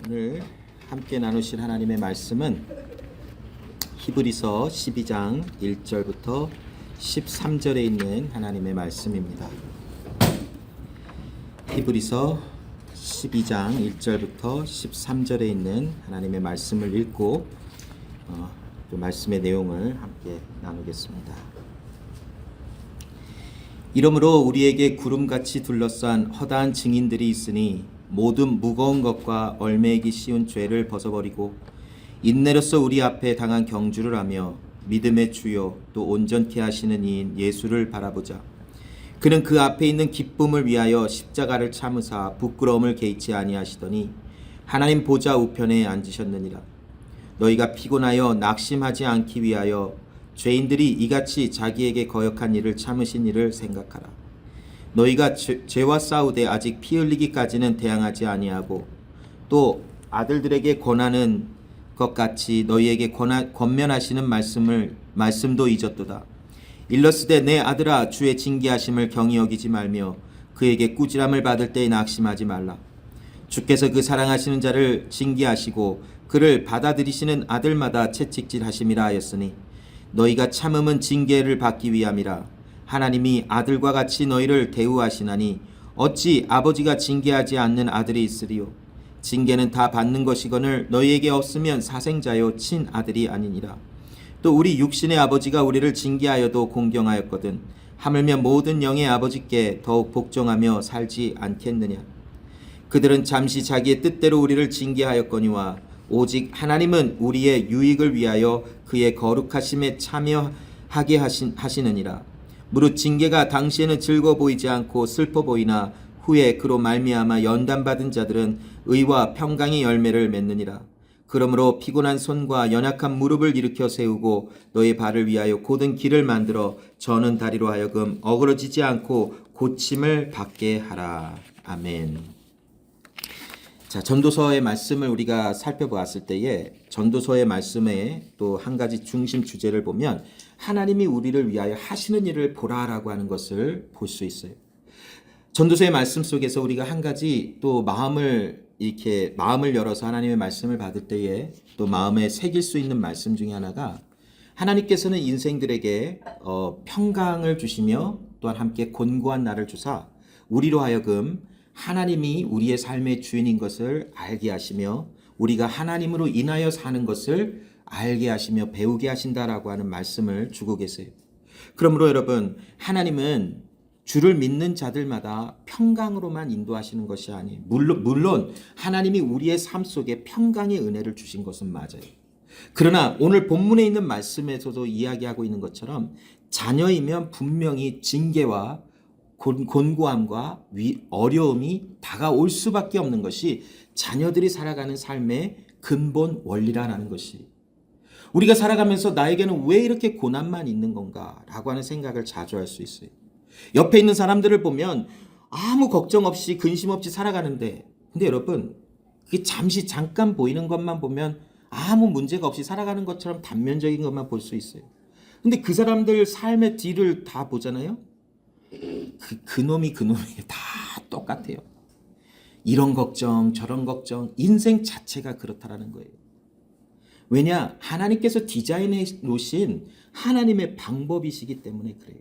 오늘 함께 나누실 하나님의 말씀은 히브리서 12장 1절부터 13절에 있는 하나님의 말씀입니다. 히브리서 12장 1절부터 13절에 있는 하나님의 말씀을 읽고 그 말씀의 내용을 함께 나누겠습니다. 이러므로 우리에게 구름같이 둘러싼 허다한 증인들이 있으니 모든 무거운 것과 얽매이기 쉬운 죄를 벗어버리고 인내로서 우리 앞에 당한 경주를 하며 믿음의 주요 또 온전케 하시는 이인 예수를 바라보자. 그는 그 앞에 있는 기쁨을 위하여 십자가를 참으사 부끄러움을 개의치 아니하시더니 하나님 보좌 우편에 앉으셨느니라. 너희가 피곤하여 낙심하지 않기 위하여 죄인들이 이같이 자기에게 거역한 일을 참으신 일을 생각하라. 너희가 죄와 싸우되 아직 피 흘리기까지는 대항하지 아니하고 또 아들들에게 권하는 것 같이 너희에게 권면하시는 말씀도 잊었도다. 일러스되 내 아들아 주의 징계하심을 경히 여기지 말며 그에게 꾸지람을 받을 때에 낙심하지 말라. 주께서 그 사랑하시는 자를 징계하시고 그를 받아들이시는 아들마다 채찍질하심이라 하였으니 너희가 참음은 징계를 받기 위함이라. 하나님이 아들과 같이 너희를 대우하시나니 어찌 아버지가 징계하지 않는 아들이 있으리요. 징계는 다 받는 것이거늘 너희에게 없으면 사생자요 친아들이 아니니라. 또 우리 육신의 아버지가 우리를 징계하여도 공경하였거든 하물며 모든 영의 아버지께 더욱 복종하며 살지 않겠느냐. 그들은 잠시 자기의 뜻대로 우리를 징계하였거니와 오직 하나님은 우리의 유익을 위하여 그의 거룩하심에 참여하게 하시느니라. 무릇 징계가 당시에는 즐거워 보이지 않고 슬퍼 보이나 후에 그로 말미암아 연단받은 자들은 의와 평강의 열매를 맺느니라. 그러므로 피곤한 손과 연약한 무릎을 일으켜 세우고 너의 발을 위하여 곧은 길을 만들어 저는 다리로 하여금 어그러지지 않고 고침을 받게 하라. 아멘. 자, 전도서의 말씀을 우리가 살펴보았을 때에 전도서의 말씀에 또 한 가지 중심 주제를 보면 하나님이 우리를 위하여 하시는 일을 보라라고 하는 것을 볼 수 있어요. 전도서의 말씀 속에서 우리가 한 가지 또 마음을 열어서 하나님의 말씀을 받을 때에 또 마음에 새길 수 있는 말씀 중에 하나가 하나님께서는 인생들에게 평강을 주시며 또한 함께 곤고한 날을 주사 우리로 하여금 하나님이 우리의 삶의 주인인 것을 알게 하시며 우리가 하나님으로 인하여 사는 것을 알게 하시며 배우게 하신다라고 하는 말씀을 주고 계세요. 그러므로 여러분, 하나님은 주를 믿는 자들마다 평강으로만 인도하시는 것이 아니에요. 물론 하나님이 우리의 삶 속에 평강의 은혜를 주신 것은 맞아요. 그러나 오늘 본문에 있는 말씀에서도 이야기하고 있는 것처럼 자녀이면 분명히 징계와 곤고함과 어려움이 다가올 수밖에 없는 것이 자녀들이 살아가는 삶의 근본 원리라는 것이, 우리가 살아가면서 나에게는 왜 이렇게 고난만 있는 건가 라고 하는 생각을 자주 할 수 있어요. 옆에 있는 사람들을 보면 아무 걱정 없이 근심 없이 살아가는데, 근데 여러분 그게 잠깐 보이는 것만 보면 아무 문제가 없이 살아가는 것처럼 단면적인 것만 볼 수 있어요. 근데 그 사람들 삶의 뒤를 다 보잖아요. 그놈이 다 똑같아요. 이런 걱정 저런 걱정, 인생 자체가 그렇다라는 거예요. 왜냐? 하나님께서 디자인해 놓으신 하나님의 방법이시기 때문에 그래요.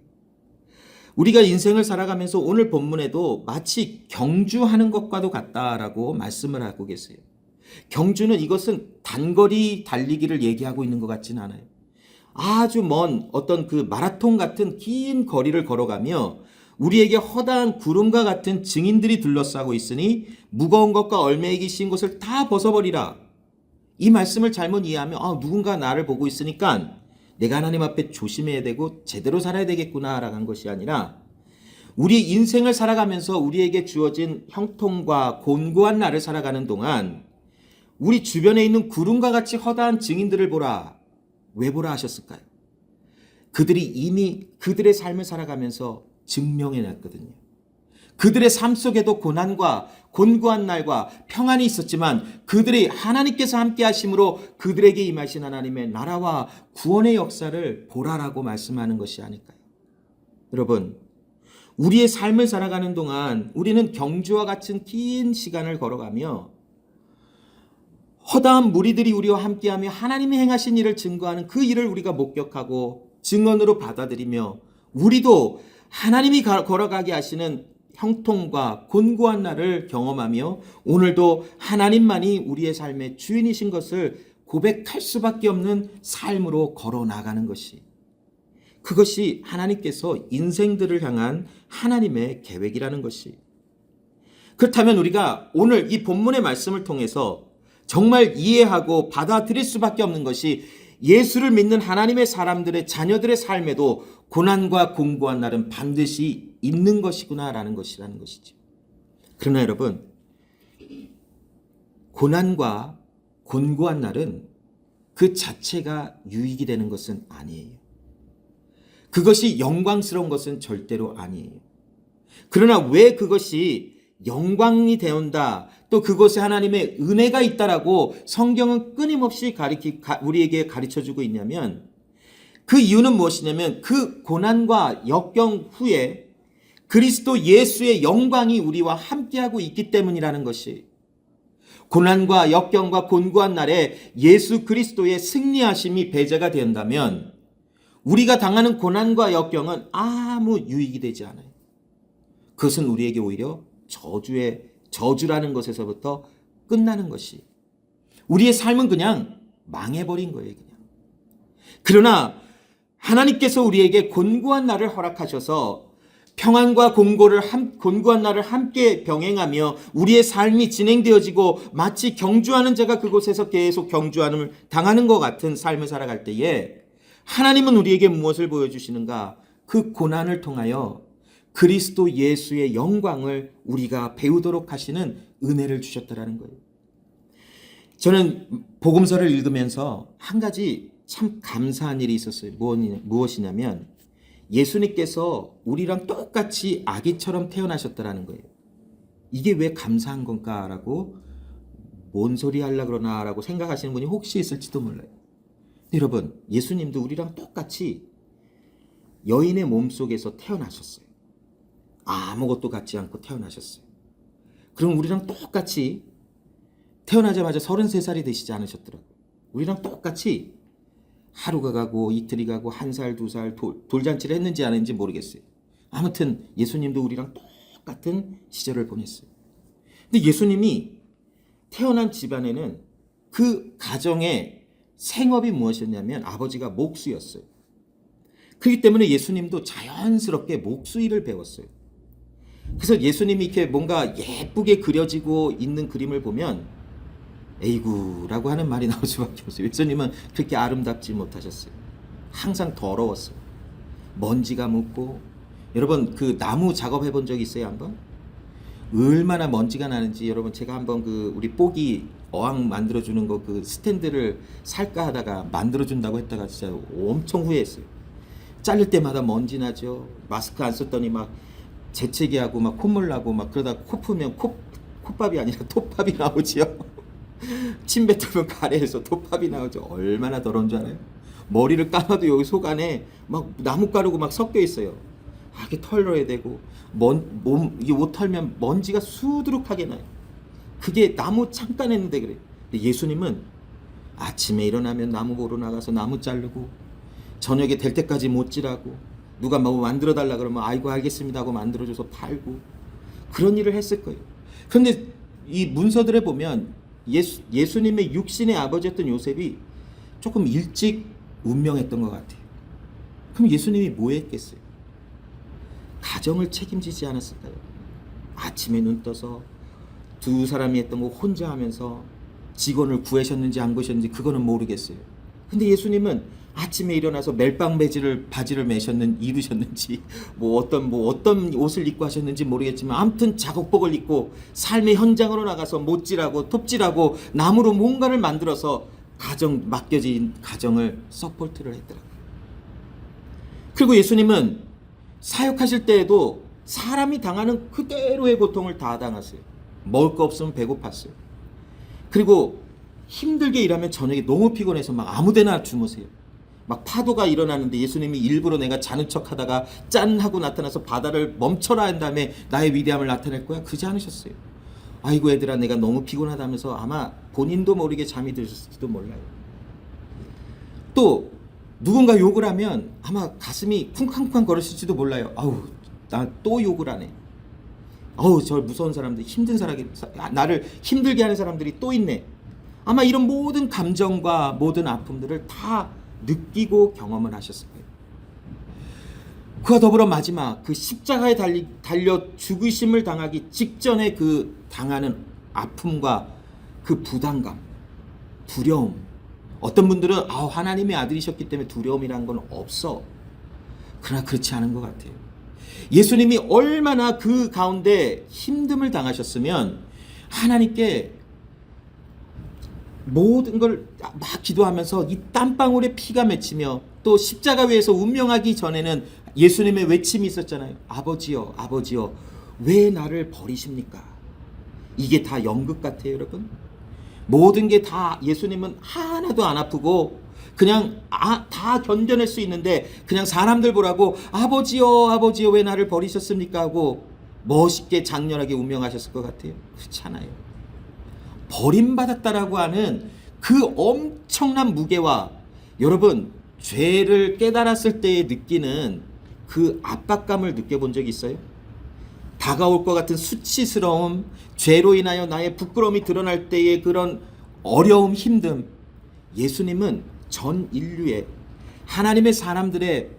우리가 인생을 살아가면서 오늘 본문에도 마치 경주하는 것과도 같다라고 말씀을 하고 계세요. 경주는 이것은 단거리 달리기를 얘기하고 있는 것 같지는 않아요. 아주 먼 어떤 그 마라톤 같은 긴 거리를 걸어가며 우리에게 허다한 구름과 같은 증인들이 둘러싸고 있으니 무거운 것과 얽매이기 쉬운 것을 다 벗어버리라. 이 말씀을 잘못 이해하면 누군가 나를 보고 있으니까 내가 하나님 앞에 조심해야 되고 제대로 살아야 되겠구나라고 한 것이 아니라, 우리 인생을 살아가면서 우리에게 주어진 형통과 곤고한 날을 살아가는 동안 우리 주변에 있는 구름과 같이 허다한 증인들을 보라. 왜 보라 하셨을까요? 그들이 이미 그들의 삶을 살아가면서 증명해냈거든요. 그들의 삶 속에도 고난과 곤고한 날과 평안이 있었지만 그들이 하나님께서 함께 하심으로 그들에게 임하신 하나님의 나라와 구원의 역사를 보라라고 말씀하는 것이 아닐까요? 여러분, 우리의 삶을 살아가는 동안 우리는 경주와 같은 긴 시간을 걸어가며 허다한 무리들이 우리와 함께하며 하나님이 행하신 일을 증거하는 그 일을 우리가 목격하고 증언으로 받아들이며 우리도 하나님이 걸어가게 하시는 형통과 곤고한 날을 경험하며 오늘도 하나님만이 우리의 삶의 주인이신 것을 고백할 수밖에 없는 삶으로 걸어 나가는 것이, 그것이 하나님께서 인생들을 향한 하나님의 계획이라는 것이. 그렇다면 우리가 오늘 이 본문의 말씀을 통해서 정말 이해하고 받아들일 수밖에 없는 것이, 예수를 믿는 하나님의 사람들의 자녀들의 삶에도 고난과 공고한 날은 반드시 있는 것이구나라는 것이라는 것이죠. 그러나 여러분, 고난과 곤고한 날은 그 자체가 유익이 되는 것은 아니에요. 그것이 영광스러운 것은 절대로 아니에요. 그러나 왜 그것이 영광이 되온다, 또 그것에 하나님의 은혜가 있다라고 성경은 끊임없이 우리에게 가르쳐주고 있냐면, 그 이유는 무엇이냐면 그 고난과 역경 후에 그리스도 예수의 영광이 우리와 함께하고 있기 때문이라는 것이, 고난과 역경과 곤고한 날에 예수 그리스도의 승리하심이 배제가 된다면 우리가 당하는 고난과 역경은 아무 유익이 되지 않아요. 그것은 우리에게 오히려 저주라는 것에서부터 끝나는 것이, 우리의 삶은 그냥 망해버린 거예요. 그냥. 그러나 하나님께서 우리에게 곤고한 날을 허락하셔서 평안과 곤고한 날을 함께 병행하며 우리의 삶이 진행되어지고 마치 경주하는 자가 그곳에서 계속 경주함을 당하는 것 같은 삶을 살아갈 때에 하나님은 우리에게 무엇을 보여주시는가? 그 고난을 통하여 그리스도 예수의 영광을 우리가 배우도록 하시는 은혜를 주셨다라는 거예요. 저는 복음서를 읽으면서 한 가지 참 감사한 일이 있었어요. 무엇이냐면 예수님께서 우리랑 똑같이 아기처럼 태어나셨다라는 거예요. 이게 왜 감사한 건가라고, 뭔 소리 하려고 그러나라고 생각하시는 분이 혹시 있을지도 몰라요. 여러분, 예수님도 우리랑 똑같이 여인의 몸속에서 태어나셨어요. 아무것도 갖지 않고 태어나셨어요. 그럼 우리랑 똑같이 태어나자마자 33살이 되시지 않으셨더라고요. 우리랑 똑같이 하루가 가고 이틀이 가고 한 살, 두 살 돌잔치를 했는지 안 했는지 모르겠어요. 아무튼 예수님도 우리랑 똑같은 시절을 보냈어요. 근데 예수님이 태어난 집안에는 그 가정의 생업이 무엇이었냐면 아버지가 목수였어요. 그렇기 때문에 예수님도 자연스럽게 목수일을 배웠어요. 그래서 예수님이 이렇게 뭔가 예쁘게 그려지고 있는 그림을 보면 에이구라고 하는 말이 나올 수밖에 없어요. 예수님은 그렇게 아름답지 못하셨어요. 항상 더러웠어요. 먼지가 묻고. 여러분, 그 나무 작업해 본 적 있어요? 한번? 얼마나 먼지가 나는지. 여러분, 제가 한번 그 우리 뽀기 어항 만들어주는 거 그 스탠드를 살까 하다가 만들어준다고 했다가 진짜 엄청 후회했어요. 자를 때마다 먼지 나죠. 마스크 안 썼더니 막 재채기 하고 막 콧물 나고 막 그러다 코 풀면 콧밥이 아니라 톱밥이 나오지요. 침 뱉으면 가래에서 톱밥이 나오죠. 얼마나 더러운 줄 알아요? 머리를 감아도 여기 속 안에 막 나뭇가루고 막 섞여 있어요. 이렇게 털어야 되고, 이게 옷 털면 먼지가 수두룩하게 나요. 그게 나무 잠깐 했는데 그래. 근데 예수님은 아침에 일어나면 나무 보러 나가서 나무 자르고, 저녁에 될 때까지 못질하고, 누가 뭐 만들어 달라 그러면 아이고 알겠습니다 하고 만들어줘서 팔고, 그런 일을 했을 거예요. 그런데 이 문서들에 보면 예수님의 육신의 아버지였던 요셉이 조금 일찍 운명했던 것 같아요. 그럼 예수님이 뭐 했겠어요? 가정을 책임지지 않았을까요? 아침에 눈 떠서 두 사람이 했던 거 혼자 하면서 직원을 구하셨는지 안 구하셨는지 그거는 모르겠어요. 근데 예수님은 아침에 일어나서 멜빵 바지를 입으셨는지 어떤 옷을 입고 하셨는지 모르겠지만 아무튼 작업복을 입고 삶의 현장으로 나가서 못질하고 톱질하고 나무로 뭔가를 만들어서 맡겨진 가정을 서포트를 했더라고요. 그리고 예수님은 사역하실 때에도 사람이 당하는 그대로의 고통을 다 당하세요. 먹을 거 없으면 배고팠어요. 그리고 힘들게 일하면 저녁에 너무 피곤해서 막 아무데나 주무세요. 막 파도가 일어나는데 예수님이 일부러 내가 자는 척 하다가 짠 하고 나타나서 바다를 멈춰라 한 다음에 나의 위대함을 나타낼 거야? 그러지 않으셨어요. 아이고 애들아 내가 너무 피곤하다면서 아마 본인도 모르게 잠이 드실지도 몰라요. 또 누군가 욕을 하면 아마 가슴이 쿵쾅쿵쾅 거렸을지도 몰라요. 아우 나 또 욕을 하네. 아우 저 무서운 사람들, 힘든 사람이, 나를 힘들게 하는 사람들이 또 있네. 아마 이런 모든 감정과 모든 아픔들을 다 느끼고 경험을 하셨을 거예요. 그와 더불어 마지막 그 십자가에 달려 죽으심을 당하기 직전에 그 당하는 아픔과 그 부담감, 두려움. 어떤 분들은 하나님의 아들이셨기 때문에 두려움이란 건 없어. 그러나 그렇지 않은 것 같아요. 예수님이 얼마나 그 가운데 힘듦을 당하셨으면 하나님께 모든 걸 막 기도하면서 이 땀방울에 피가 맺히며 또 십자가 위에서 운명하기 전에는 예수님의 외침이 있었잖아요. 아버지여, 아버지여, 왜 나를 버리십니까? 이게 다 연극 같아요, 여러분. 모든 게 다 예수님은 하나도 안 아프고 그냥 다 견뎌낼 수 있는데 그냥 사람들 보라고 아버지여, 아버지여, 왜 나를 버리셨습니까? 하고 멋있게 장렬하게 운명하셨을 것 같아요. 그렇잖아요. 버림받았다라고 하는 그 엄청난 무게와 여러분 죄를 깨달았을 때 느끼는 그 압박감을 느껴본 적이 있어요? 다가올 것 같은 수치스러움, 죄로 인하여 나의 부끄러움이 드러날 때의 그런 어려움, 힘듦. 예수님은 전 인류의 하나님의 사람들의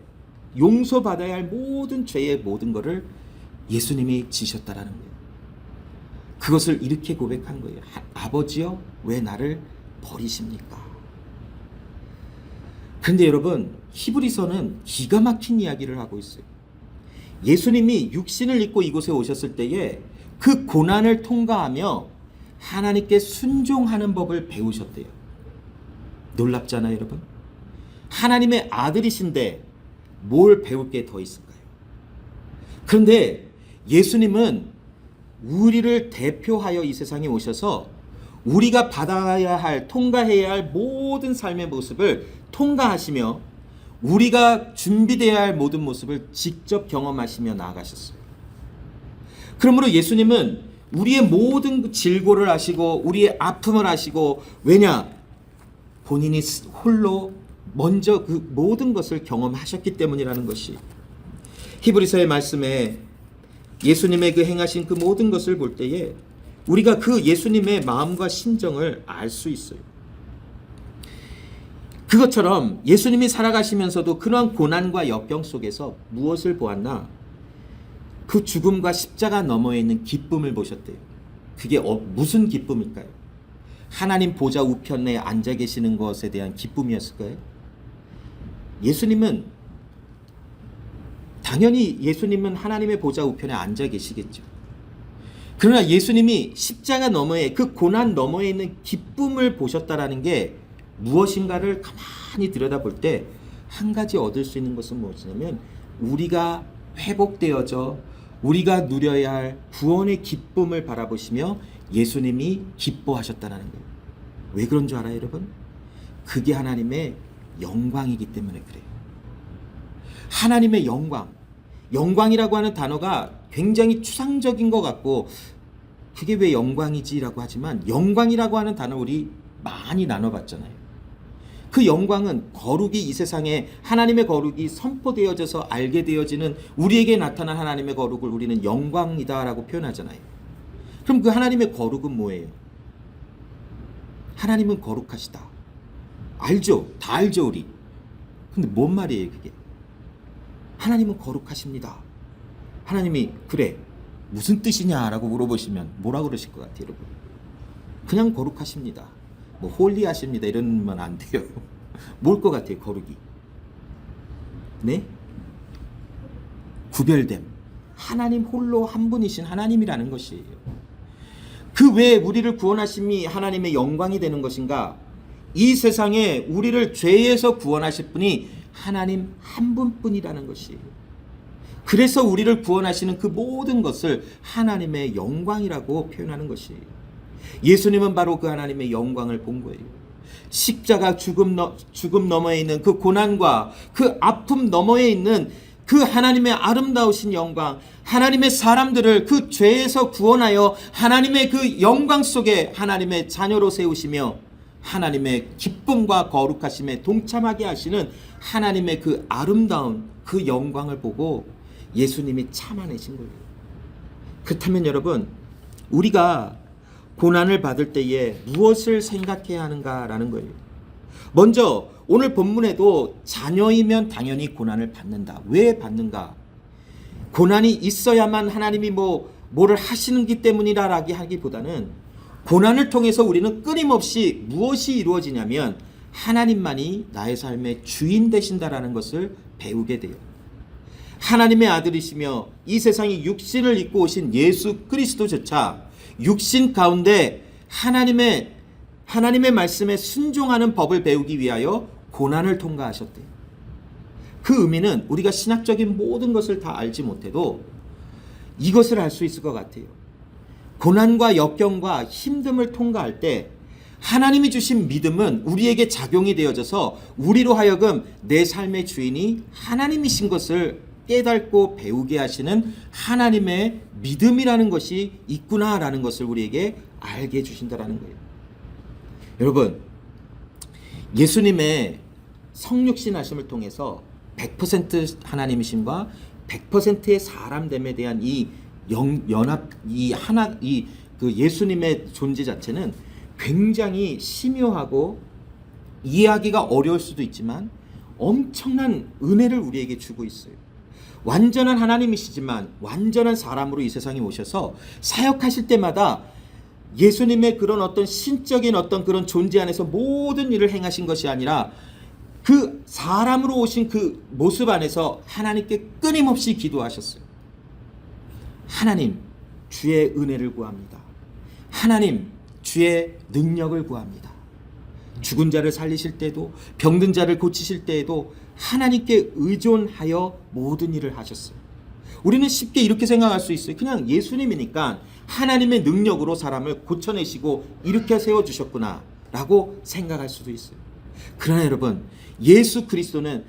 용서받아야 할 모든 죄의 모든 것을 예수님이 지셨다라는 거예요. 그것을 이렇게 고백한 거예요. 아버지여, 왜 나를 버리십니까? 그런데 여러분, 히브리서는 기가 막힌 이야기를 하고 있어요. 예수님이 육신을 입고 이곳에 오셨을 때에 그 고난을 통과하며 하나님께 순종하는 법을 배우셨대요. 놀랍잖아요, 여러분? 하나님의 아들이신데 뭘 배울 게 더 있을까요? 그런데 예수님은 우리를 대표하여 이 세상에 오셔서 우리가 받아야 할, 통과해야 할 모든 삶의 모습을 통과하시며 우리가 준비되어야 할 모든 모습을 직접 경험하시며 나아가셨어요. 그러므로 예수님은 우리의 모든 질고를 아시고 우리의 아픔을 아시고, 왜냐? 본인이 홀로 먼저 그 모든 것을 경험하셨기 때문이라는 것이, 히브리서의 말씀에 예수님의 그 행하신 그 모든 것을 볼 때에 우리가 그 예수님의 마음과 심정을 알 수 있어요. 그것처럼 예수님이 살아가시면서도 그러한 고난과 역경 속에서 무엇을 보았나? 그 죽음과 십자가 너머에 있는 기쁨을 보셨대요. 그게 무슨 기쁨일까요? 하나님 보좌 우편에 앉아 계시는 것에 대한 기쁨이었을까요? 당연히 예수님은 하나님의 보좌 우편에 앉아 계시겠죠. 그러나 예수님이 십자가 너머에, 그 고난 너머에 있는 기쁨을 보셨다라는 게 무엇인가를 가만히 들여다볼 때 한 가지 얻을 수 있는 것은 무엇이냐면, 우리가 회복되어져 우리가 누려야 할 구원의 기쁨을 바라보시며 예수님이 기뻐하셨다는 거예요. 왜 그런 줄 알아요, 여러분? 그게 하나님의 영광이기 때문에 그래요. 하나님의 영광, 영광이라고 하는 단어가 굉장히 추상적인 것 같고, 그게 왜 영광이지라고 하지만, 영광이라고 하는 단어 우리 많이 나눠봤잖아요. 그 영광은 거룩이, 이 세상에 하나님의 거룩이 선포되어져서 알게 되어지는 우리에게 나타난 하나님의 거룩을 우리는 영광이다라고 표현하잖아요. 그럼 그 하나님의 거룩은 뭐예요? 하나님은 거룩하시다. 알죠? 다 알죠, 우리. 근데 뭔 말이에요, 그게? 하나님은 거룩하십니다. 하나님이 그래, 무슨 뜻이냐라고 물어보시면 뭐라 그러실 것 같아요, 여러분? 그냥 거룩하십니다. 뭐 홀리하십니다 이러면 안 돼요. 뭘 것 같아요, 거룩이? 네? 구별됨. 하나님 홀로 한 분이신 하나님이라는 것이에요. 그 외에 우리를 구원하심이 하나님의 영광이 되는 것인가? 이 세상에 우리를 죄에서 구원하실 분이 하나님 한 분뿐이라는 것이에요. 그래서 우리를 구원하시는 그 모든 것을 하나님의 영광이라고 표현하는 것이에요. 예수님은 바로 그 하나님의 영광을 본 거예요. 십자가 죽음 너머에 있는 그 고난과 그 아픔 너머에 있는 그 하나님의 아름다우신 영광, 하나님의 사람들을 그 죄에서 구원하여 하나님의 그 영광 속에 하나님의 자녀로 세우시며 하나님의 기쁨과 거룩하심에 동참하게 하시는 하나님의 그 아름다운 그 영광을 보고 예수님이 참아내신 거예요. 그렇다면 여러분, 우리가 고난을 받을 때에 무엇을 생각해야 하는가라는 거예요. 먼저 오늘 본문에도 자녀이면 당연히 고난을 받는다. 왜 받는가? 고난이 있어야만 하나님이 뭐를 하시는기 때문이라라기 하기보다는 고난을 통해서 우리는 끊임없이 무엇이 이루어지냐면 하나님만이 나의 삶의 주인 되신다라는 것을 배우게 돼요. 하나님의 아들이시며 이 세상에 육신을 입고 오신 예수 그리스도조차 육신 가운데 하나님의 말씀에 순종하는 법을 배우기 위하여 고난을 통과하셨대요. 그 의미는 우리가 신학적인 모든 것을 다 알지 못해도 이것을 알 수 있을 것 같아요. 고난과 역경과 힘듦을 통과할 때 하나님이 주신 믿음은 우리에게 작용이 되어져서 우리로 하여금 내 삶의 주인이 하나님이신 것을 깨닫고 배우게 하시는 하나님의 믿음이라는 것이 있구나라는 것을 우리에게 알게 해주신다라는 거예요. 여러분, 예수님의 성육신 하심을 통해서 100% 하나님이심과 100%의 사람됨에 대한 그 예수님의 존재 자체는 굉장히 심오하고 이해하기가 어려울 수도 있지만 엄청난 은혜를 우리에게 주고 있어요. 완전한 하나님이시지만 완전한 사람으로 이 세상에 오셔서 사역하실 때마다 예수님의 그런 어떤 신적인 어떤 그런 존재 안에서 모든 일을 행하신 것이 아니라 그 사람으로 오신 그 모습 안에서 하나님께 끊임없이 기도하셨어요. 하나님, 주의 은혜를 구합니다. 하나님, 주의 능력을 구합니다. 죽은 자를 살리실 때도, 병든 자를 고치실 때에도 하나님께 의존하여 모든 일을 하셨어요. 우리는 쉽게 이렇게 생각할 수 있어요. 그냥 예수님이니까 하나님의 능력으로 사람을 고쳐내시고 이렇게 세워주셨구나 라고 생각할 수도 있어요. 그러나 여러분, 예수 그리스도는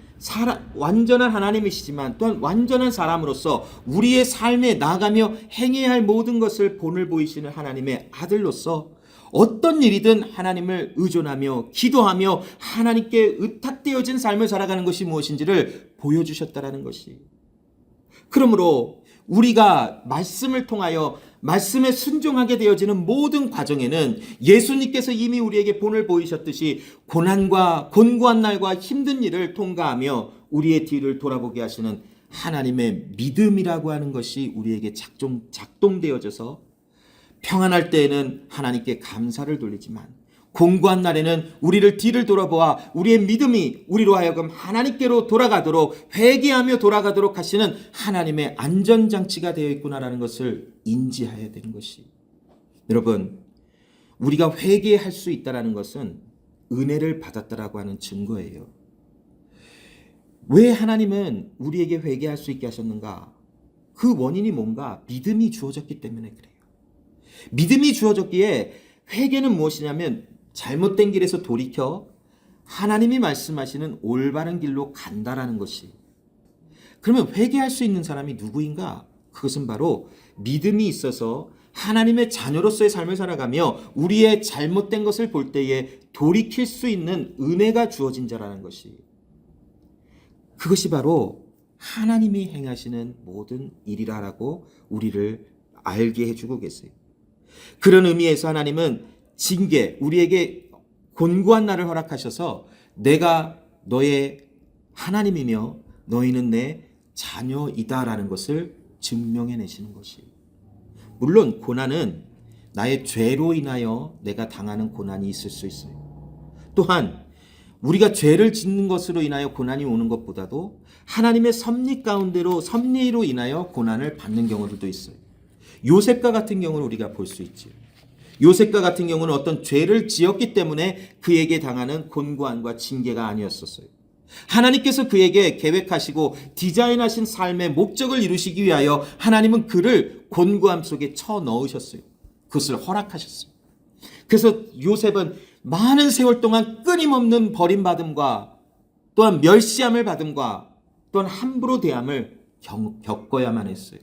완전한 하나님이시지만 또한 완전한 사람으로서 우리의 삶에 나아가며 행해야 할 모든 것을 본을 보이시는 하나님의 아들로서 어떤 일이든 하나님을 의존하며 기도하며 하나님께 의탁되어진 삶을 살아가는 것이 무엇인지를 보여주셨다라는 것이. 그러므로 우리가 말씀을 통하여 말씀에 순종하게 되어지는 모든 과정에는 예수님께서 이미 우리에게 본을 보이셨듯이 고난과 곤고한 날과 힘든 일을 통과하며 우리의 뒤를 돌아보게 하시는 하나님의 믿음이라고 하는 것이 우리에게 작동되어져서 평안할 때에는 하나님께 감사를 돌리지만 곤고한 날에는 우리를 뒤를 돌아보아 우리의 믿음이 우리로 하여금 하나님께로 돌아가도록 회개하며 돌아가도록 하시는 하나님의 안전장치가 되어 있구나라는 것을 인지해야 되는 것이. 여러분, 우리가 회개할 수 있다는 것은 은혜를 받았다라고 하는 증거예요. 왜 하나님은 우리에게 회개할 수 있게 하셨는가? 그 원인이 뭔가? 믿음이 주어졌기 때문에 그래요. 믿음이 주어졌기에 회개는 무엇이냐면 잘못된 길에서 돌이켜 하나님이 말씀하시는 올바른 길로 간다라는 것이. 그러면 회개할 수 있는 사람이 누구인가? 그것은 바로 믿음이 있어서 하나님의 자녀로서의 삶을 살아가며 우리의 잘못된 것을 볼 때에 돌이킬 수 있는 은혜가 주어진 자라는 것이. 그것이 바로 하나님이 행하시는 모든 일이라고 우리를 알게 해주고 계세요. 그런 의미에서 하나님은 징계, 우리에게 곤고한 날을 허락하셔서 내가 너의 하나님이며 너희는 내 자녀이다라는 것을 증명해내시는 것이. 물론 고난은 나의 죄로 인하여 내가 당하는 고난이 있을 수 있어요. 또한 우리가 죄를 짓는 것으로 인하여 고난이 오는 것보다도 하나님의 섭리로 인하여 고난을 받는 경우들도 있어요. 요셉과 같은 경우는 우리가 볼 수 있죠. 요셉과 같은 경우는 어떤 죄를 지었기 때문에 그에게 당하는 곤고함과 징계가 아니었었어요. 하나님께서 그에게 계획하시고 디자인하신 삶의 목적을 이루시기 위하여 하나님은 그를 곤고함 속에 쳐넣으셨어요. 그것을 허락하셨어요. 그래서 요셉은 많은 세월 동안 끊임없는 버림받음과 또한 멸시함을 받음과 또한 함부로 대함을 겪어야만 했어요.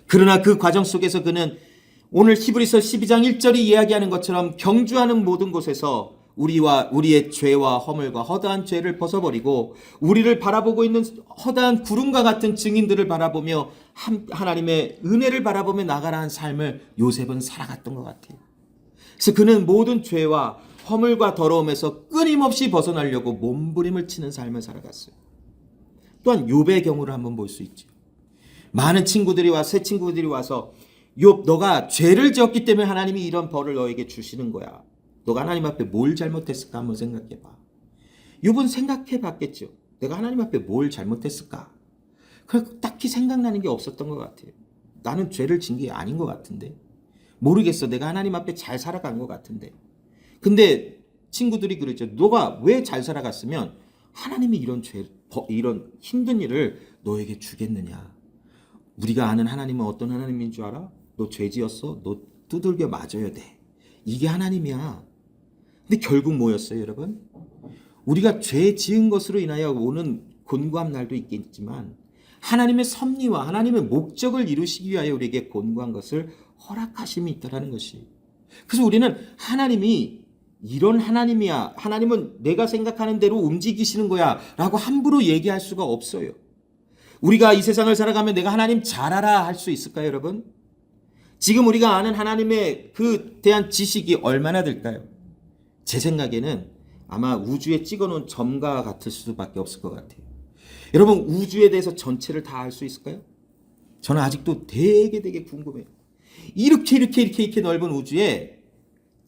그러나 그 과정 속에서 그는 오늘 히브리서 12장 1절이 이야기하는 것처럼 경주하는 모든 곳에서 우리의 죄와 허물과 허다한 죄를 벗어버리고 우리를 바라보고 있는 허다한 구름과 같은 증인들을 바라보며 하나님의 은혜를 바라보며 나가라는 삶을 요셉은 살아갔던 것 같아요. 그래서 그는 모든 죄와 허물과 더러움에서 끊임없이 벗어나려고 몸부림을 치는 삶을 살아갔어요. 또한 욥의 경우를 한번 볼 수 있죠. 많은 새 친구들이 와서 욥, 너가 죄를 지었기 때문에 하나님이 이런 벌을 너에게 주시는 거야. 너가 하나님 앞에 뭘 잘못했을까 한번 생각해봐. 욥은 생각해봤겠죠. 내가 하나님 앞에 뭘 잘못했을까? 그래서 딱히 생각나는 게 없었던 것 같아요. 나는 죄를 진 게 아닌 것 같은데. 모르겠어. 내가 하나님 앞에 잘 살아간 것 같은데. 근데 친구들이 그랬죠. 너가 왜 잘 살아갔으면 하나님이 이런 힘든 일을 너에게 주겠느냐. 우리가 아는 하나님은 어떤 하나님인 줄 알아? 너 죄 지었어? 너 두들겨 맞아야 돼. 이게 하나님이야. 근데 결국 뭐였어요, 여러분? 우리가 죄 지은 것으로 인하여 오는 곤고한 날도 있겠지만 하나님의 섭리와 하나님의 목적을 이루시기 위하여 우리에게 곤고한 것을 허락하심이 있다는 것이. 그래서 우리는 하나님이 이런 하나님이야. 하나님은 내가 생각하는 대로 움직이시는 거야. 라고 함부로 얘기할 수가 없어요. 우리가 이 세상을 살아가면 내가 하나님 잘 알아 할 수 있을까요, 여러분? 지금 우리가 아는 하나님의 대한 지식이 얼마나 될까요? 제 생각에는 아마 우주에 찍어놓은 점과 같을 수밖에 없을 것 같아요. 여러분, 우주에 대해서 전체를 다 알 수 있을까요? 저는 아직도 되게 궁금해요. 이렇게 넓은 우주에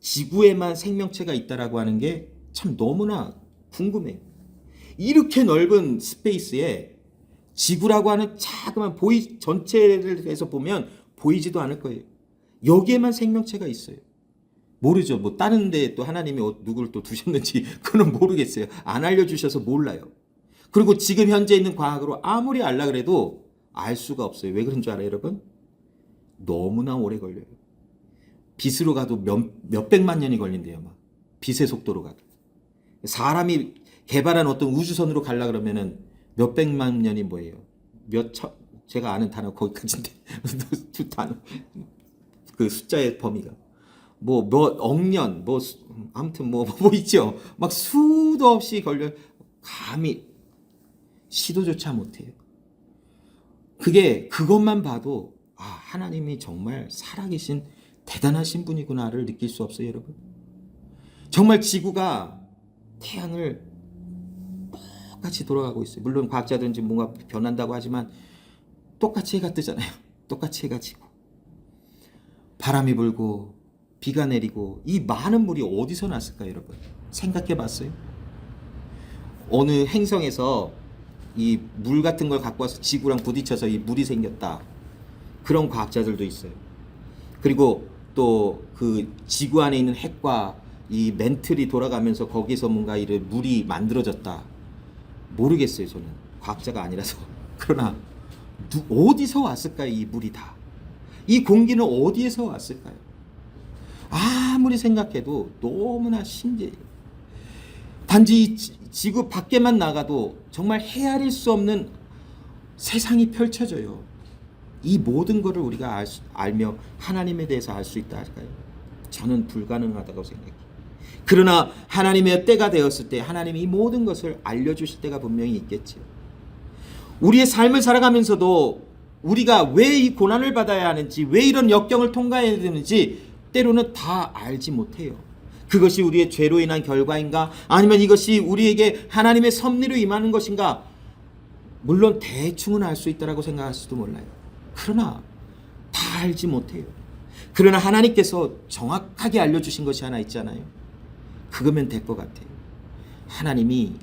지구에만 생명체가 있다라고 하는 게 참 너무나 궁금해요. 이렇게 넓은 스페이스에 지구라고 하는 자그만 전체를 해서 보면 보이지도 않을 거예요. 여기에만 생명체가 있어요. 모르죠. 뭐 다른 데 또 하나님이 누구를 또 두셨는지 그건 모르겠어요. 안 알려주셔서 몰라요. 그리고 지금 현재 있는 과학으로 아무리 알라 그래도 알 수가 없어요. 왜 그런 줄 알아요, 여러분? 너무나 오래 걸려요. 빛으로 가도 몇백만 년이 걸린대요. 막 빛의 속도로 가도. 사람이 개발한 어떤 우주선으로 가려 그러면은 몇백만 년이 뭐예요? 제가 아는 단어 거기까지인데 두 단어 그 숫자의 범위가 뭐 몇 억년 아무튼 뭐 있죠. 막 수도 없이 걸려 감히 시도조차 못해요. 그것만 봐도 하나님이 정말 살아계신 대단하신 분이구나를 느낄 수 없어요, 여러분. 정말 지구가 태양을 똑같이 돌아가고 있어요. 물론 과학자들은 지금 뭔가 변한다고 하지만 똑같이 해가 뜨잖아요. 똑같이 해가 지고 바람이 불고 비가 내리고 이 많은 물이 어디서 났을까요, 여러분? 생각해 봤어요? 어느 행성에서 이 물 같은 걸 갖고 와서 지구랑 부딪혀서 이 물이 생겼다. 그런 과학자들도 있어요. 그리고 또 그 지구 안에 있는 핵과 이 멘틀이 돌아가면서 거기서 뭔가 물이 만들어졌다. 모르겠어요, 저는. 과학자가 아니라서. 그러나 어디서 왔을까요, 이 물이 다? 이 공기는 어디에서 왔을까요? 아무리 생각해도 너무나 신기해요. 단지 지구 밖에만 나가도 정말 헤아릴 수 없는 세상이 펼쳐져요. 이 모든 것을 우리가 알며 하나님에 대해서 알 수 있다 할까요? 저는 불가능하다고 생각해요. 그러나 하나님의 때가 되었을 때 하나님이 이 모든 것을 알려주실 때가 분명히 있겠지요. 우리의 삶을 살아가면서도 우리가 왜 이 고난을 받아야 하는지, 왜 이런 역경을 통과해야 되는지 때로는 다 알지 못해요. 그것이 우리의 죄로 인한 결과인가? 아니면 이것이 우리에게 하나님의 섭리로 임하는 것인가? 물론 대충은 알 수 있다라고 생각할지도 몰라요. 그러나 다 알지 못해요. 그러나 하나님께서 정확하게 알려주신 것이 하나 있잖아요. 그거면 될 것 같아요. 하나님이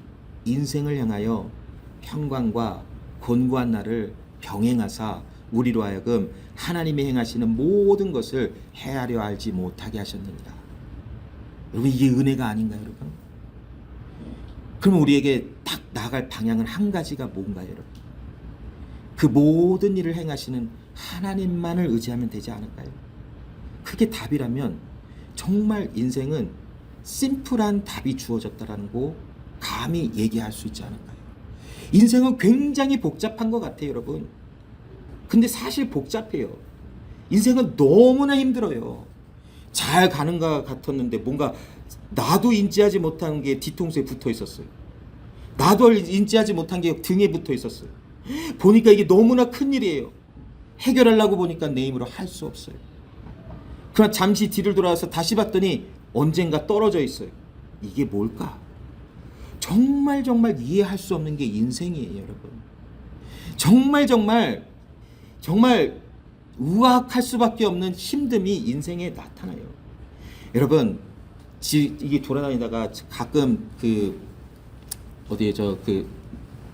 인생을 향하여 평강과 곤고한 날을 병행하사 우리로 하여금 하나님이 행하시는 모든 것을 헤아려 알지 못하게 하셨느니라. 여러분, 이게 은혜가 아닌가요, 여러분? 그러면 우리에게 딱 나아갈 방향은 한 가지가 뭔가요, 여러분? 그 모든 일을 행하시는 하나님만을 의지하면 되지 않을까요? 그게 답이라면 정말 인생은 심플한 답이 주어졌다라는 거 감히 얘기할 수 있지 않을까요? 인생은 굉장히 복잡한 것 같아요, 여러분. 근데 사실 복잡해요. 인생은 너무나 힘들어요. 잘 가는 것 같았는데 뭔가 나도 인지하지 못한 게 뒤통수에 붙어 있었어요. 나도 인지하지 못한 게 등에 붙어 있었어요. 보니까 이게 너무나 큰일이에요. 해결하려고 보니까 내 힘으로 할 수 없어요. 그러나 잠시 뒤를 돌아와서 다시 봤더니 언젠가 떨어져 있어요. 이게 뭘까? 정말 이해할 수 없는 게 인생이에요, 여러분. 정말 우악할 수밖에 없는 힘듦이 인생에 나타나요. 여러분, 이게 돌아다니다가 가끔 어디에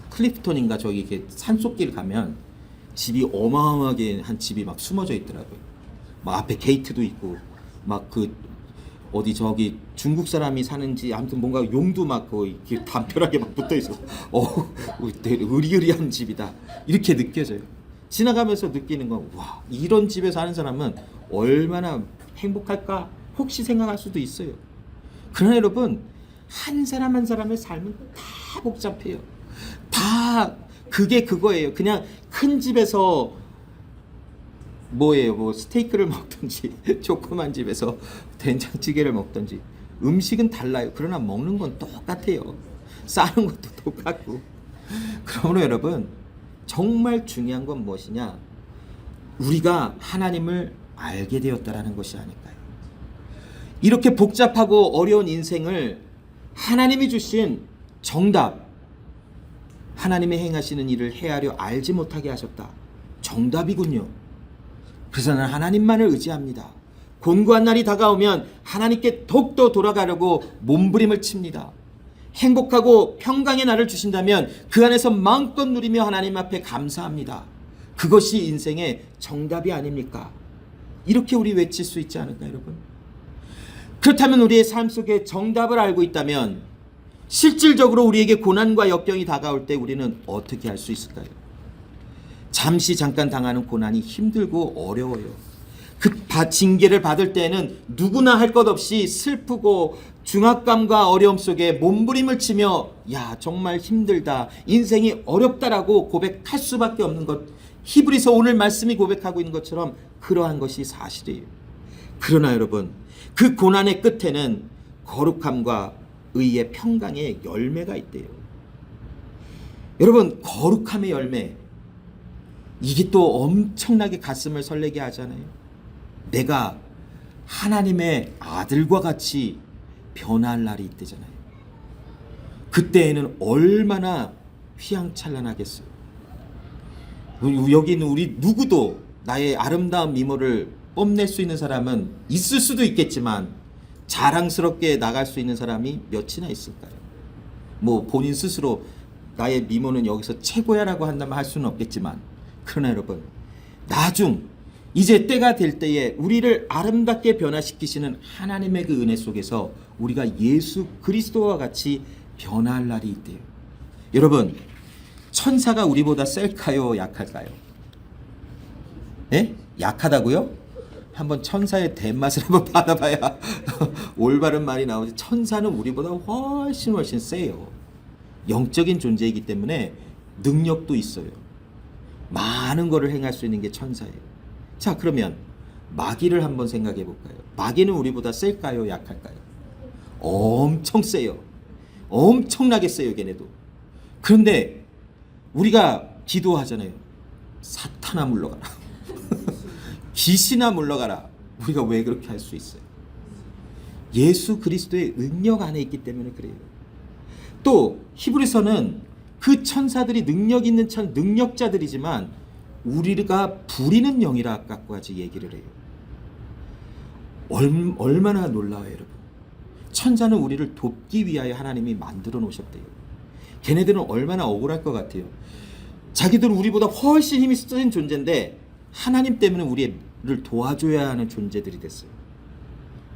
클리프톤인가 저기 이렇게 산속길 가면 집이 어마어마하게 한 집이 막 숨어져 있더라고요. 막 앞에 게이트도 있고 막 어디 저기 중국 사람이 사는지 아무튼 뭔가 용도 막 이렇게 담벼락에 막 붙어 있어서 되게 으리으리한 집이다 이렇게 느껴져요. 지나가면서 느끼는 건 와, 이런 집에 사는 사람은 얼마나 행복할까 혹시 생각할 수도 있어요. 그러나 여러분, 한 사람 한 사람의 삶은 다 복잡해요. 다 그게 그거예요. 그냥 큰 집에서 뭐예요? 뭐 스테이크를 먹든지 조그만 집에서 된장찌개를 먹든지 음식은 달라요. 그러나 먹는 건 똑같아요. 싸는 것도 똑같고. 그러므로 여러분, 정말 중요한 건 무엇이냐? 우리가 하나님을 알게 되었다라는 것이 아닐까요? 이렇게 복잡하고 어려운 인생을 하나님이 주신 정답, 하나님의 행하시는 일을 헤아려 알지 못하게 하셨다. 정답이군요. 그래서 나는 하나님만을 의지합니다. 곤고한 날이 다가오면 하나님께 더욱더 돌아가려고 몸부림을 칩니다. 행복하고 평강의 날을 주신다면 그 안에서 마음껏 누리며 하나님 앞에 감사합니다. 그것이 인생의 정답이 아닙니까? 이렇게 우리 외칠 수 있지 않을까요, 여러분? 그렇다면 우리의 삶 속에 정답을 알고 있다면 실질적으로 우리에게 고난과 역경이 다가올 때 우리는 어떻게 할 수 있을까요? 잠깐 당하는 고난이 힘들고 어려워요. 그 징계를 받을 때에는 누구나 할 것 없이 슬프고 중압감과 어려움 속에 몸부림을 치며 야, 정말 힘들다, 인생이 어렵다라고 고백할 수밖에 없는 것, 히브리서 오늘 말씀이 고백하고 있는 것처럼 그러한 것이 사실이에요. 그러나 여러분, 그 고난의 끝에는 거룩함과 의의 평강의 열매가 있대요. 여러분, 거룩함의 열매, 이게 또 엄청나게 가슴을 설레게 하잖아요. 내가 하나님의 아들과 같이 변할 날이 있대잖아요. 그때에는 얼마나 휘황찬란하겠어요. 여기 있는 우리 누구도 나의 아름다운 미모를 뽐낼 수 있는 사람은 있을 수도 있겠지만 자랑스럽게 나갈 수 있는 사람이 몇이나 있을까요? 뭐 본인 스스로 나의 미모는 여기서 최고야라고 한다면 할 수는 없겠지만, 그러나 여러분, 이제 때가 될 때에 우리를 아름답게 변화시키시는 하나님의 그 은혜 속에서 우리가 예수 그리스도와 같이 변할 날이 있대요. 여러분, 천사가 우리보다 셀까요, 약할까요? 예? 약하다고요? 한번 천사의 대맛을 한번 받아봐야 올바른 말이 나오지. 천사는 우리보다 훨씬 세요. 영적인 존재이기 때문에 능력도 있어요. 많은 것을 행할 수 있는 게 천사예요. 자, 그러면 마귀를 한번 생각해 볼까요? 마귀는 우리보다 셀까요, 약할까요? 엄청 세요. 엄청나게 세요, 걔네도. 그런데 우리가 기도하잖아요. 사탄아 물러가라. 귀신아 물러가라. 우리가 왜 그렇게 할 수 있어요? 예수 그리스도의 능력 안에 있기 때문에 그래요. 또 히브리서는 그 천사들이 능력 있는 능력자들이지만 우리가 부리는 영이라까지 얘기를 해요. 얼마나 놀라워요, 여러분. 천사는 우리를 돕기 위하여 하나님이 만들어 놓으셨대요. 걔네들은 얼마나 억울할 것 같아요. 자기들은 우리보다 훨씬 힘이 센 존재인데 하나님 때문에 우리를 도와줘야 하는 존재들이 됐어요.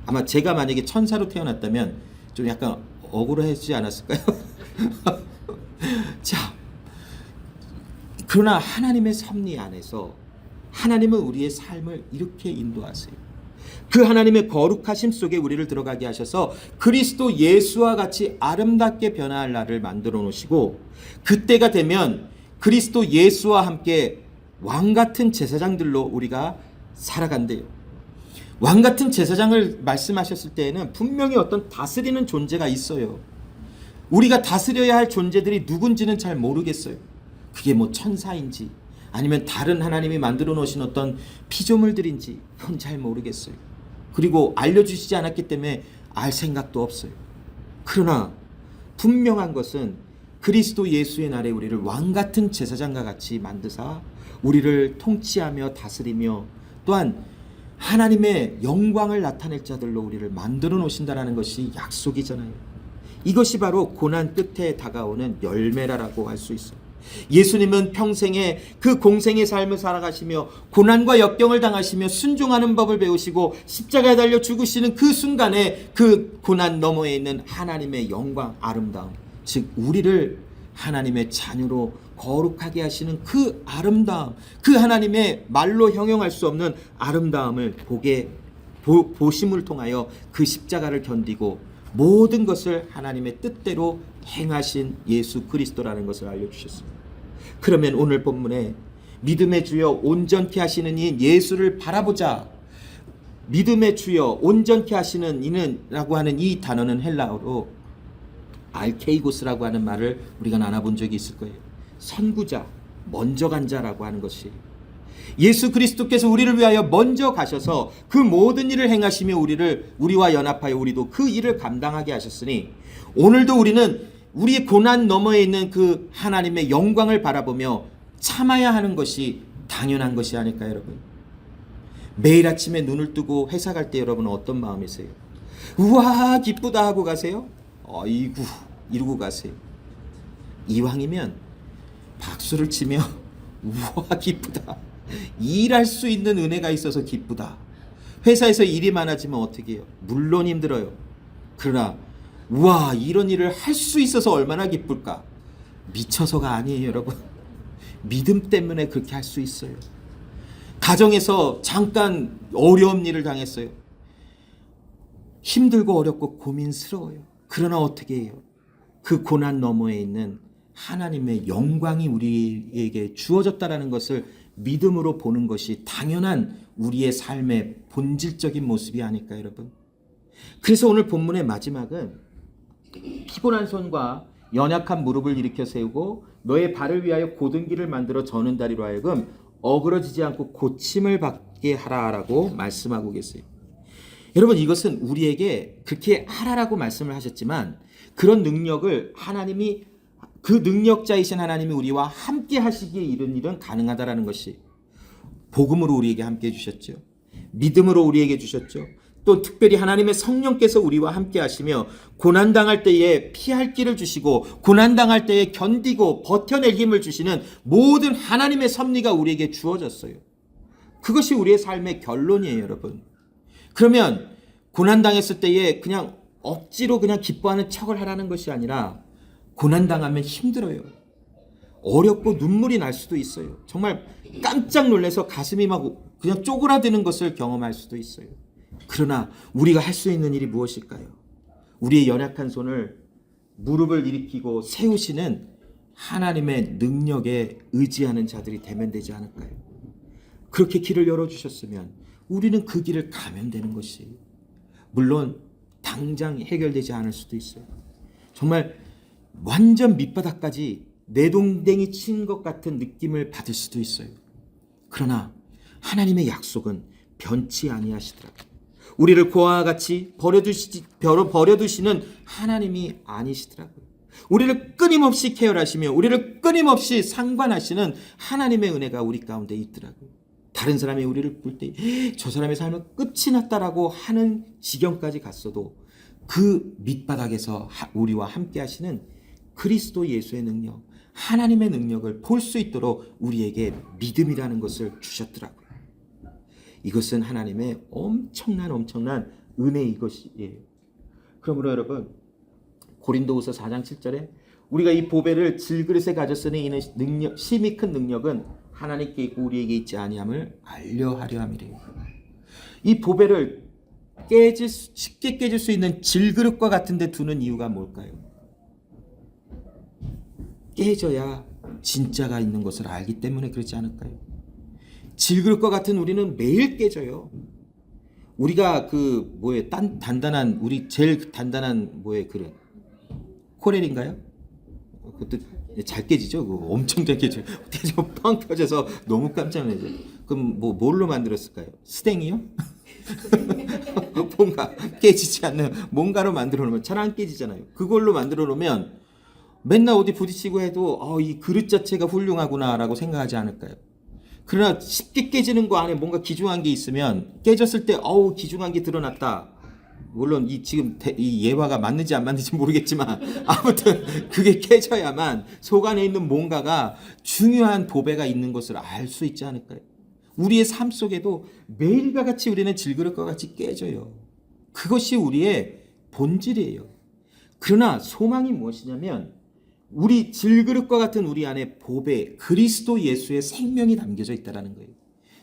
아마 제가 만약에 천사로 태어났다면 좀 약간 억울하지 않았을까요? 자, 그러나 하나님의 섭리 안에서 하나님은 우리의 삶을 이렇게 인도하세요. 그 하나님의 거룩하심 속에 우리를 들어가게 하셔서 그리스도 예수와 같이 아름답게 변화할 날을 만들어 놓으시고, 그때가 되면 그리스도 예수와 함께 왕같은 제사장들로 우리가 살아간대요. 왕같은 제사장을 말씀하셨을 때에는 분명히 어떤 다스리는 존재가 있어요. 우리가 다스려야 할 존재들이 누군지는 잘 모르겠어요. 그게 뭐 천사인지 아니면 다른 하나님이 만들어 놓으신 어떤 피조물들인지 그건 잘 모르겠어요. 그리고 알려주시지 않았기 때문에 알 생각도 없어요. 그러나 분명한 것은 그리스도 예수의 날에 우리를 왕같은 제사장과 같이 만드사 우리를 통치하며 다스리며 또한 하나님의 영광을 나타낼 자들로 우리를 만들어 놓으신다는 것이 약속이잖아요. 이것이 바로 고난 끝에 다가오는 열매라고 할 수 있어요. 예수님은 평생에 그 공생의 삶을 살아가시며 고난과 역경을 당하시며 순종하는 법을 배우시고 십자가에 달려 죽으시는 그 순간에 그 고난 너머에 있는 하나님의 영광, 아름다움, 즉 우리를 하나님의 자녀로 거룩하게 하시는 그 아름다움, 그 하나님의 말로 형용할 수 없는 아름다움을 보심을 통하여 그 십자가를 견디고 모든 것을 하나님의 뜻대로 행하신 예수 그리스도라는 것을 알려주셨습니다. 그러면 오늘 본문에 믿음의 주여 온전케 하시는 이인 예수를 바라보자. 믿음의 주여 온전케 하시는 이는 라고 하는 이 단어는 헬라어로 알케이고스라고 하는 말을 우리가 나눠본 적이 있을 거예요. 선구자, 먼저 간 자라고 하는 것이, 예수 그리스도께서 우리를 위하여 먼저 가셔서 그 모든 일을 행하시며 우리와 연합하여 우리도 그 일을 감당하게 하셨으니 오늘도 우리는 우리의 고난 너머에 있는 그 하나님의 영광을 바라보며 참아야 하는 것이 당연한 것이 아닐까요, 여러분? 매일 아침에 눈을 뜨고 회사 갈 때 여러분은 어떤 마음이세요? 우와 기쁘다 하고 가세요? 어이구 이러고 가세요? 이왕이면 박수를 치며 우와 기쁘다, 일할 수 있는 은혜가 있어서 기쁘다. 회사에서 일이 많아지면 어떻게 해요? 물론 힘들어요. 그러나 우와 이런 일을 할 수 있어서 얼마나 기쁠까? 미쳐서가 아니에요, 여러분. 믿음 때문에 그렇게 할 수 있어요. 가정에서 잠깐 어려운 일을 당했어요. 힘들고 어렵고 고민스러워요. 그러나 어떻게 해요? 그 고난 너머에 있는 하나님의 영광이 우리에게 주어졌다는 것을 믿음으로 보는 것이 당연한 우리의 삶의 본질적인 모습이 아닐까, 여러분. 그래서 오늘 본문의 마지막은 피곤한 손과 연약한 무릎을 일으켜 세우고 너의 발을 위하여 곧은 길을 만들어 저는 다리로 하여금 어그러지지 않고 고침을 받게 하라라고 말씀하고 계세요. 여러분, 이것은 우리에게 그렇게 하라라고 말씀을 하셨지만 그런 능력을 하나님이, 그 능력자이신 하나님이 우리와 함께 하시기에 이런 일은 가능하다라는 것이 복음으로 우리에게 함께 해주셨죠. 믿음으로 우리에게 주셨죠. 또 특별히 하나님의 성령께서 우리와 함께 하시며 고난당할 때에 피할 길을 주시고 고난당할 때에 견디고 버텨낼 힘을 주시는 모든 하나님의 섭리가 우리에게 주어졌어요. 그것이 우리의 삶의 결론이에요, 여러분. 그러면 고난당했을 때에 그냥 억지로 그냥 기뻐하는 척을 하라는 것이 아니라 고난당하면 힘들어요. 어렵고 눈물이 날 수도 있어요. 정말 깜짝 놀라서 가슴이 막 그냥 쪼그라드는 것을 경험할 수도 있어요. 그러나 우리가 할 수 있는 일이 무엇일까요? 우리의 연약한 손을 무릎을 일으키고 세우시는 하나님의 능력에 의지하는 자들이 되면 되지 않을까요? 그렇게 길을 열어주셨으면 우리는 그 길을 가면 되는 것이, 물론 당장 해결되지 않을 수도 있어요. 정말 완전 밑바닥까지 내동댕이 친 것 같은 느낌을 받을 수도 있어요. 그러나 하나님의 약속은 변치 아니하시더라고요. 우리를 고아와 같이 버려두시는 하나님이 아니시더라고요. 우리를 끊임없이 케어하시며 우리를 끊임없이 상관하시는 하나님의 은혜가 우리 가운데 있더라고요. 다른 사람이 우리를 볼 때 저 사람의 삶은 끝이 났다라고 하는 지경까지 갔어도 그 밑바닥에서 우리와 함께 하시는 그리스도 예수의 능력, 하나님의 능력을 볼 수 있도록 우리에게 믿음이라는 것을 주셨더라고요. 이것은 하나님의 엄청난 은혜, 이것이에요. 그러므로 여러분, 고린도후서 4장 7절에 우리가 이 보배를 질그릇에 가져 쓰는 이는 능력, 심히 큰 능력은 하나님께 있고 우리에게 있지 아니함을 알려 하려 함이래요. 이 보배를 쉽게 깨질 수 있는 질그릇과 같은 데 두는 이유가 뭘까요? 깨져야 진짜가 있는 것을 알기 때문에 그렇지 않을까요? 질그릇과 같은 우리는 매일 깨져요. 우리가 단단한 우리 제일 단단한 그릇 코렐인가요? 그것도 잘 깨지죠. 그거 엄청 잘 깨져요. 깨지고 뻥 터져서 너무 깜짝 놀라죠. 그럼 뭘로 만들었을까요? 스탱이요? 뭔가 깨지지 않는 뭔가로 만들어 놓으면 잘 안 깨지잖아요. 그걸로 만들어 놓으면 맨날 어디 부딪히고 해도 이 그릇 자체가 훌륭하구나라고 생각하지 않을까요? 그러나 쉽게 깨지는 거 안에 뭔가 귀중한 게 있으면 깨졌을 때 귀중한 게 드러났다. 물론 지금 이 예화가 맞는지 안 맞는지 모르겠지만 아무튼 그게 깨져야만 속 안에 있는 뭔가가 중요한 보배가 있는 것을 알 수 있지 않을까요? 우리의 삶 속에도 매일과 같이 우리는 질그릇과 같이 깨져요. 그것이 우리의 본질이에요. 그러나 소망이 무엇이냐면 우리 질그릇과 같은 우리 안에 보배 그리스도 예수의 생명이 담겨져 있다는 거예요.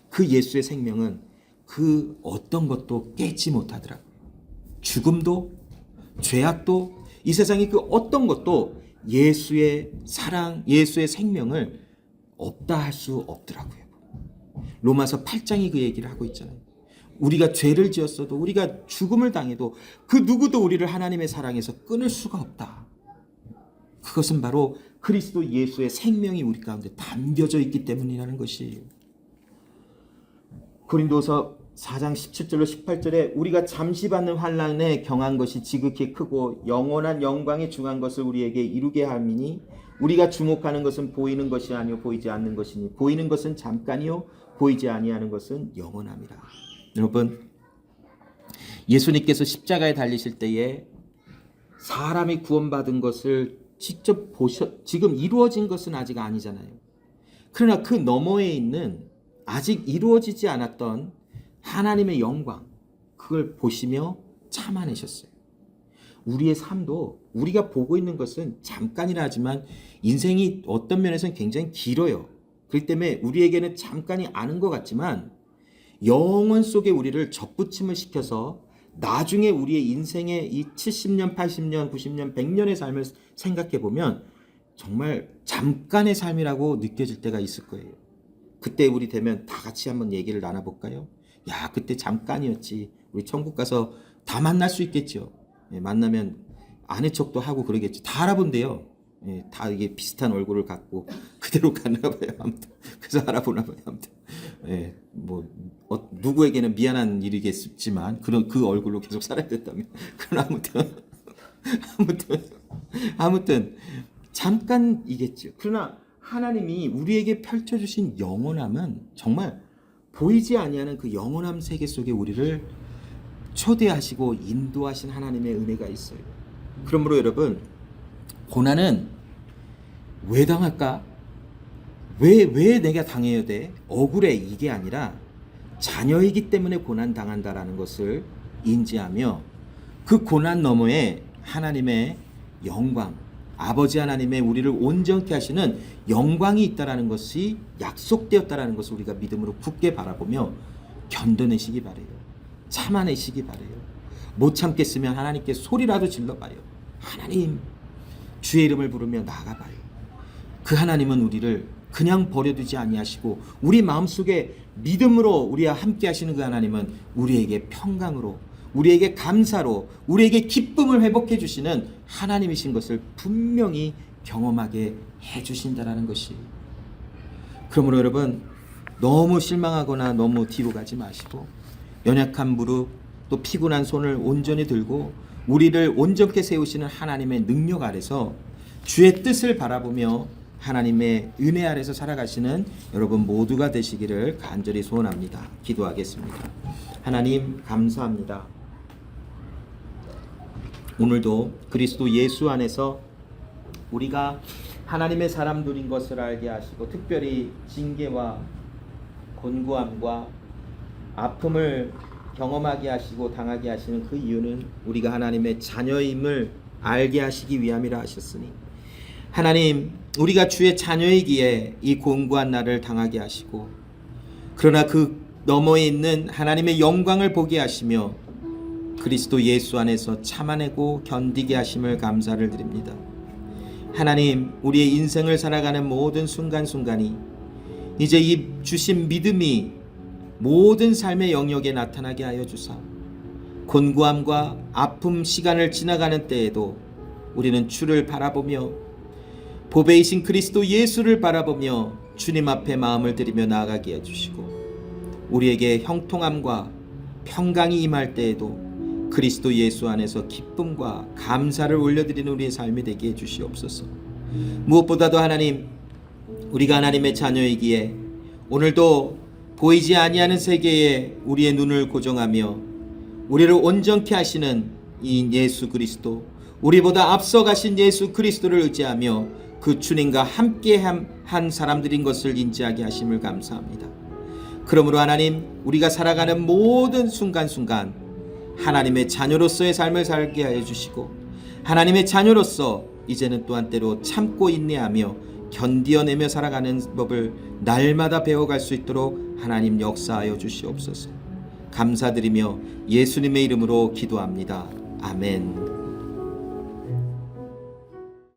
그 예수의 생명은 그 어떤 것도 깨지 못하더라고요. 죽음도 죄악도 이 세상의 그 어떤 것도 예수의 사랑, 예수의 생명을 없다 할 수 없더라고요. 로마서 8장이 그 얘기를 하고 있잖아요. 우리가 죄를 지었어도 우리가 죽음을 당해도 그 누구도 우리를 하나님의 사랑에서 끊을 수가 없다. 그것은 바로 그리스도 예수의 생명이 우리 가운데 담겨져 있기 때문이라는 것이에요. 고린도서 4장 17절로 18절에 우리가 잠시 받는 환난에 경한 것이 지극히 크고 영원한 영광에 중한 것을 우리에게 이루게 함이니 우리가 주목하는 것은 보이는 것이 아니요 보이지 않는 것이니 보이는 것은 잠깐이요 보이지 아니하는 것은 영원함이라. 여러분, 예수님께서 십자가에 달리실 때에 사람이 구원받은 것을 직접 지금 이루어진 것은 아직 아니잖아요. 그러나 그 너머에 있는 아직 이루어지지 않았던 하나님의 영광, 그걸 보시며 참아내셨어요. 우리의 삶도 우리가 보고 있는 것은 잠깐이라 하지만 인생이 어떤 면에서는 굉장히 길어요. 그렇기 때문에 우리에게는 잠깐이 아닌 것 같지만 영원 속에 우리를 접붙임을 시켜서 나중에 우리의 인생의 이 70년, 80년, 90년, 100년의 삶을 생각해 보면 정말 잠깐의 삶이라고 느껴질 때가 있을 거예요. 그때 우리 되면 다 같이 한번 얘기를 나눠볼까요? 야, 그때 잠깐이었지. 우리 천국 가서 다 만날 수 있겠죠. 만나면 아는 척도 하고 그러겠죠. 다 알아본대요. 다 이게 비슷한 얼굴을 갖고 그대로 갔나 봐요. 아무튼 그래서 알아보나 봐요. 아무튼 누구에게는 미안한 일이겠지만 그런 그 얼굴로 계속 살아야 된다면 그런 아무튼 잠깐이겠죠. 그러나 하나님이 우리에게 펼쳐주신 영원함은 정말 보이지 아니하는 그 영원함 세계 속에 우리를 초대하시고 인도하신 하나님의 은혜가 있어요. 그러므로 여러분, 고난은 왜 당할까? 왜 내가 당해야 돼? 억울해, 이게 아니라 자녀이기 때문에 고난 당한다라는 것을 인지하며 그 고난 너머에 하나님의 영광, 아버지 하나님의 우리를 온전케 하시는 영광이 있다라는 것이 약속되었다라는 것을 우리가 믿음으로 굳게 바라보며 견뎌내시기 바래요. 참아내시기 바래요. 못 참겠으면 하나님께 소리라도 질러봐요. 하나님, 주의 이름을 부르며 나가봐요. 그 하나님은 우리를 그냥 버려두지 아니하시고 우리 마음속에 믿음으로 우리와 함께 하시는 그 하나님은 우리에게 평강으로, 우리에게 감사로, 우리에게 기쁨을 회복해 주시는 하나님이신 것을 분명히 경험하게 해주신다라는 것이. 그러므로 여러분, 너무 실망하거나 너무 뒤로 가지 마시고 연약한 무릎 또 피곤한 손을 온전히 들고 우리를 온전케 세우시는 하나님의 능력 아래서 주의 뜻을 바라보며 하나님의 은혜 아래서 살아가시는 여러분 모두가 되시기를 간절히 소원합니다. 기도하겠습니다. 하나님, 감사합니다. 오늘도 그리스도 예수 안에서 우리가 하나님의 사람들인 것을 알게 하시고 특별히 징계와 곤고함과 아픔을 경험하게 하시고 당하게 하시는 그 이유는 우리가 하나님의 자녀임을 알게 하시기 위함이라 하셨으니, 하나님, 우리가 주의 자녀이기에 이 곤고한 날을 당하게 하시고 그러나 그 너머에 있는 하나님의 영광을 보게 하시며 그리스도 예수 안에서 참아내고 견디게 하심을 감사를 드립니다. 하나님, 우리의 인생을 살아가는 모든 순간순간이 이제 이 주신 믿음이 모든 삶의 영역에 나타나게 하여 주사, 곤고함과 아픔 시간을 지나가는 때에도 우리는 주를 바라보며 보배이신 그리스도 예수를 바라보며 주님 앞에 마음을 들이며 나아가게 해주시고, 우리에게 형통함과 평강이 임할 때에도 그리스도 예수 안에서 기쁨과 감사를 올려드리는 우리의 삶이 되게 해주시옵소서. 무엇보다도 하나님, 우리가 하나님의 자녀이기에 오늘도 보이지 아니하는 세계에 우리의 눈을 고정하며 우리를 온전케 하시는 이 예수 그리스도, 우리보다 앞서가신 예수 그리스도를 의지하며 그 주님과 함께 한 사람들인 것을 인지하게 하심을 감사합니다. 그러므로 하나님, 우리가 살아가는 모든 순간순간 하나님의 자녀로서의 삶을 살게 하여 주시고, 하나님의 자녀로서 이제는 또한 때로 참고 인내하며 견디어내며 살아가는 법을 날마다 배워갈 수 있도록 하나님 역사하여 주시옵소서. 감사드리며 예수님의 이름으로 기도합니다. 아멘.